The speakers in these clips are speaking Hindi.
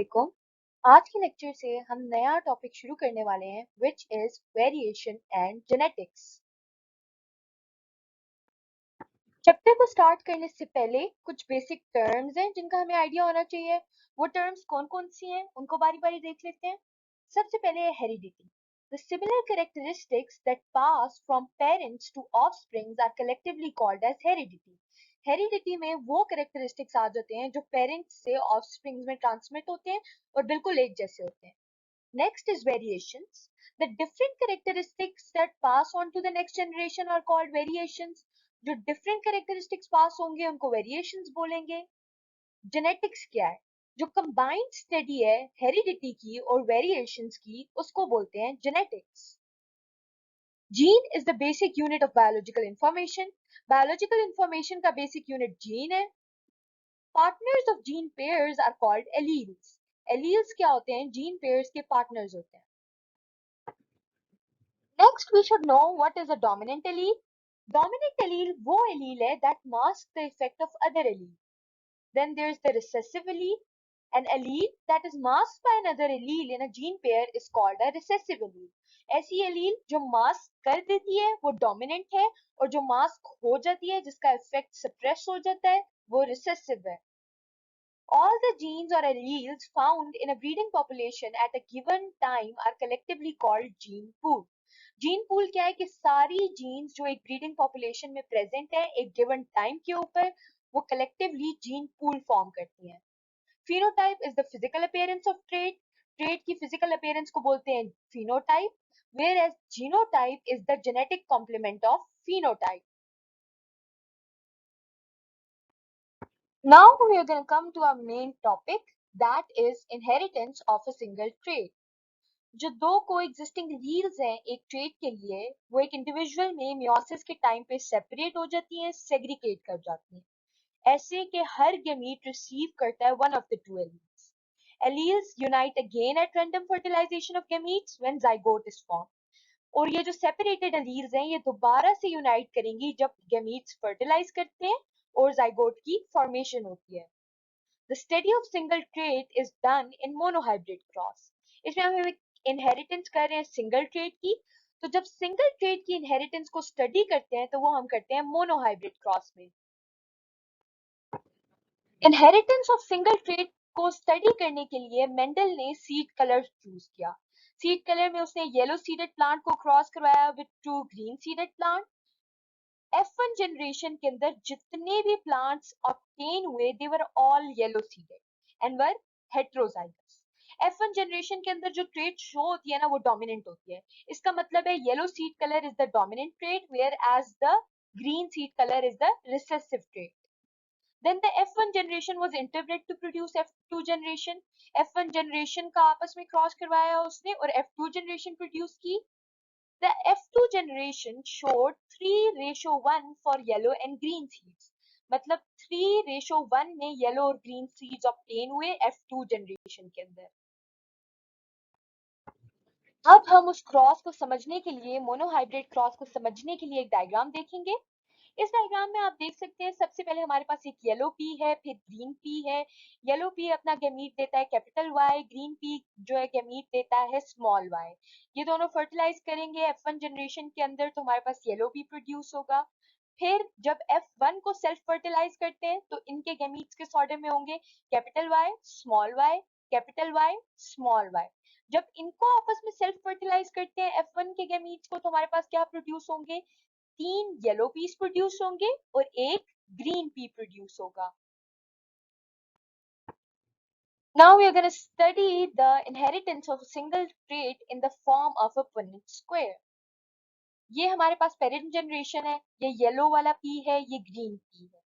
वालेकुम। आज के लेक्चर से हम नया टॉपिक शुरू करने वाले हैं which is variation and genetics. Chapter को स्टार्ट करने से पहले कुछ बेसिक टर्म्स हैं जिनका हमें आइडिया होना चाहिए। वो टर्म्स कौन कौन सी हैं उनको बारी बारी देख लेते हैं। सबसे पहले है heredity. The similar characteristics that pass from parents to offsprings are collectively called as heredity. Heredity में वो कैरेक्टरिस्टिक्स आ जाते हैं जो पेरेंट्स से ऑफस्प्रिंग्स में ट्रांसमिट होते हैं और बिल्कुल एक जैसे होते हैं। Next is variations. The different characteristics that pass on to the next generation are called variations. जो different characteristics pass होंगे उनको variations बोलेंगे। Genetics क्या है? जो combined study है heredity की और variations की उसको बोलते हैं genetics. Gene is the basic unit of biological information. Biological information का basic unit gene है. Partners of gene pairs are called alleles. Alleles क्या होते हैं? Gene pairs के partners होते हैं. Next, we should know what is a dominant allele. Dominant allele वो allele है that masks the effect of other allele. Then there's the recessive allele. An allele that is masked by another allele in a gene pair is called a recessive allele. ऐसी allele जो mask कर देती है वो dominant है और जो mask हो जाती है जिसका effect suppress हो जाता है वो recessive है. All the genes or alleles found in a breeding population at a given time are collectively called gene pool. Gene pool क्या है कि सारी जीन्स जो एक ब्रीडिंग पॉपुलेशन में प्रेजेंट है एक गिवन टाइम के ऊपर वो कलेक्टिवली जीन पूल फॉर्म करती हैं. Phenotype is the physical appearance of trait. Trait की फिजिकल अपीयरेंस को बोलते हैं phenotype, whereas genotype is the genetic complement of phenotype. Now we are going to come to our main topic, that is inheritance of a single trait. जो दो कोएग्जिस्टिंग लील्स हैं एक ट्रेट के लिए वो एक इंडिविजुअल में मियोसिस के टाइम पे सेपरेट हो जाती हैं, सेग्रीगेट कर जाती हैं, ऐसे कि हर गैमीट रिसीव करता है one of the two alleles. Alleles unite again at random fertilization of gametes when zygote is form. और ये जो सेपरेटेड एलील्स हैं ये दोबारा से यूनाइट करेंगी जब गैमीट्स फर्टिलाइज करते हैं और जाइगोट की फॉर्मेशन होती है. The study of single trait is done in monohybrid cross. इसमें हम एक इनहेरिटेंस कर रहे हैं सिंगल ट्रेट की, तो जब सिंगल ट्रेट की इनहेरिटेंस को स्टडी करते हैं तो वो हम करते हैं मोनोहाइब्रिड क्रॉस में. इनहेरिटेंस ऑफ सिंगल ट्रेट को स्टडी करने के लिए मेंडल ने सीड कलर चूज किया. सीड कलर में उसने येलो सीडेड प्लांट को क्रॉस करवाया with two green seeded plant. F1 generation के अंदर जितने भी प्लांट्स ऑब्टेन हुए they were all yellow seeded and were heterozygous. F1 generation के अंदर जो ट्रेट शो होती है ना वो डोमिनेंट होती है. इसका मतलब है yellow seed colour is the dominant trait whereas the green seed colour is the recessive trait. Then the F1 generation was interbred to produce F2 generation. F1 generation का आपस में क्रॉस करवाया उसने और F2 generation प्रोड्यूस की. The F2 generation showed 3:1 for yellow and green seeds. मतलब 3:1 में येलो और ग्रीन सीड्स ऑब्टेन हुए F2 जनरेशन के अंदर. अब हम उस क्रॉस को समझने के लिए मोनोहाइब्रिड क्रॉस को समझने के लिए एक डायग्राम देखेंगे. इस डायग्राम में आप देख सकते हैं सबसे पहले हमारे पास एक येलो पी है फिर ग्रीन पी है. येलो पी अपना गैमीट देता है कैपिटल वाई, ग्रीन पी जो है गैमीट देता है स्मॉल वाई. ये दोनों फर्टिलाइज करेंगे F1 जनरेशन के अंदर तो हमारे पास येलो पी प्रोड्यूस होगा. फिर जब F1 को सेल्फ फर्टिलाइज करते हैं तो इनके गैमीट्स किस ऑर्डर में होंगे, capital Y small Y capital Y small Y. जब इनको आपस में सेल्फ फर्टिलाइज करते हैं F1 के गैमीट्स को तो हमारे पास क्या प्रोड्यूस होंगे, 3 येलो पीस प्रोड्यूस होंगे और एक ग्रीन पी प्रोड्यूस होगा. Now we are going to study the inheritance of a single trait in the form of a Punnett square. ये हमारे पास पेरेंट जनरेशन है, ये येलो वाला पी है, ये ग्रीन पी है.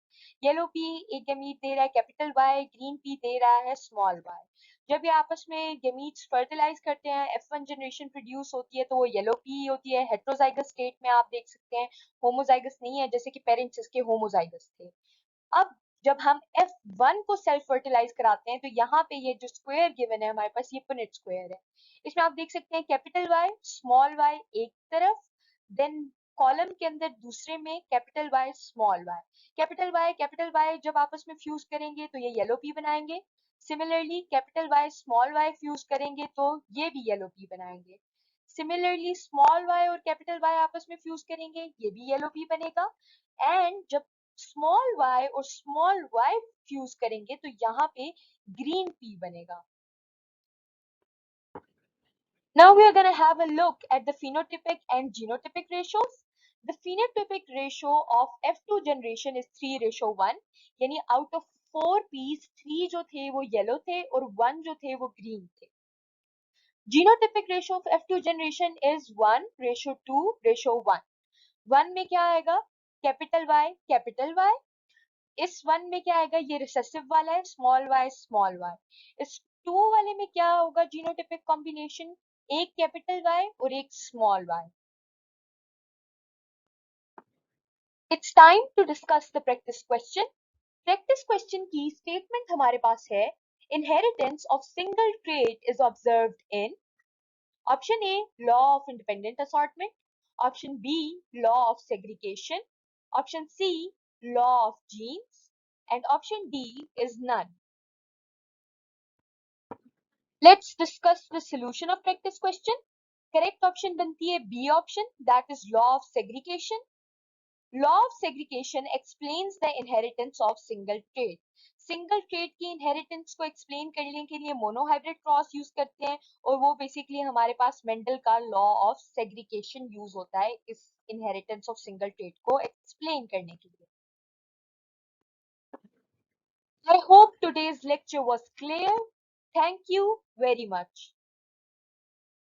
येलो पी एक गैमीट दे रहा है कैपिटल वाई, ग्रीन पी दे रहा है स्मॉल वाई. जब ये आपस में गैमीट्स फर्टिलाइज करते हैं F1 जनरेशन प्रोड्यूस होती है तो वो येलो पी होती है. हेटेरोजाइगस स्टेट में आप देख सकते हैं, होमोजाइगस नहीं है जैसे कि पेरेंट्स इसके होमोजाइगस थे. अब जब हम F1 को सेल्फ फर्टिलाइज कराते हैं तो यहाँ पे ये जो स्क्वायर गिवन है हमारे पास ये पुनेट स्क्वायर है. इसमें आप देख सकते हैं कैपिटल वाई स्मॉल वाई एक तरफ, देन कॉलम के अंदर दूसरे में capital Y small Y. Capital Y जब आपस में फ्यूज करेंगे तो ये येलो पी बनाएंगे. Similarly capital Y small Y fuse करेंगे तो ये भी येलो पी बनाएंगे। सिमिलरली स्मॉल वाई और कैपिटल वाई आपस में फ्यूज करेंगे, ये भी येलो पी बनेगा। एंड जब स्मॉल वाई और स्मॉल वाई फ्यूज करेंगे तो यहाँ पे ग्रीन पी बनेगा। Now we are going to have a look at the phenotypic and genotypic ratios. The phenotypic ratio of F2 generation is 3:1, यानी out of 4 P's 3 जो थे वो yellow थे और 1 जो थे वो green थे। Genotypic ratio of F2 generation is 1:2:1। 1 में क्या आएगा? Capital Y capital Y। इस 1 में क्या आएगा? ये रिसेसिव वाला है, स्मॉल y स्मॉल y। इस 2 वाले में क्या होगा? जीनोटिपिक कॉम्बिनेशन, एक कैपिटल Y और एक small y। It's time to discuss the practice question. Practice question की स्टेटमेंट हमारे पास है, inheritance of single trait is observed in option A law of independent assortment, option B law of segregation, option C law of genes and option D is none. Let's discuss the solution of practice question. Correct option बनती है B option, that is law of segregation. Law of segregation explains the inheritance of single trait. Single trait की इनहेरिटेंस को एक्सप्लेन करने के लिए मोनोहाइब्रिड क्रॉस यूज करते हैं और वो बेसिकली हमारे पास मेंडल का लॉ ऑफ सेग्रीगेशन यूज होता है इस इनहेरिटेंस ऑफ सिंगल ट्रेट को एक्सप्लेन करने के लिए। I hope today's lecture was clear. Thank you very much.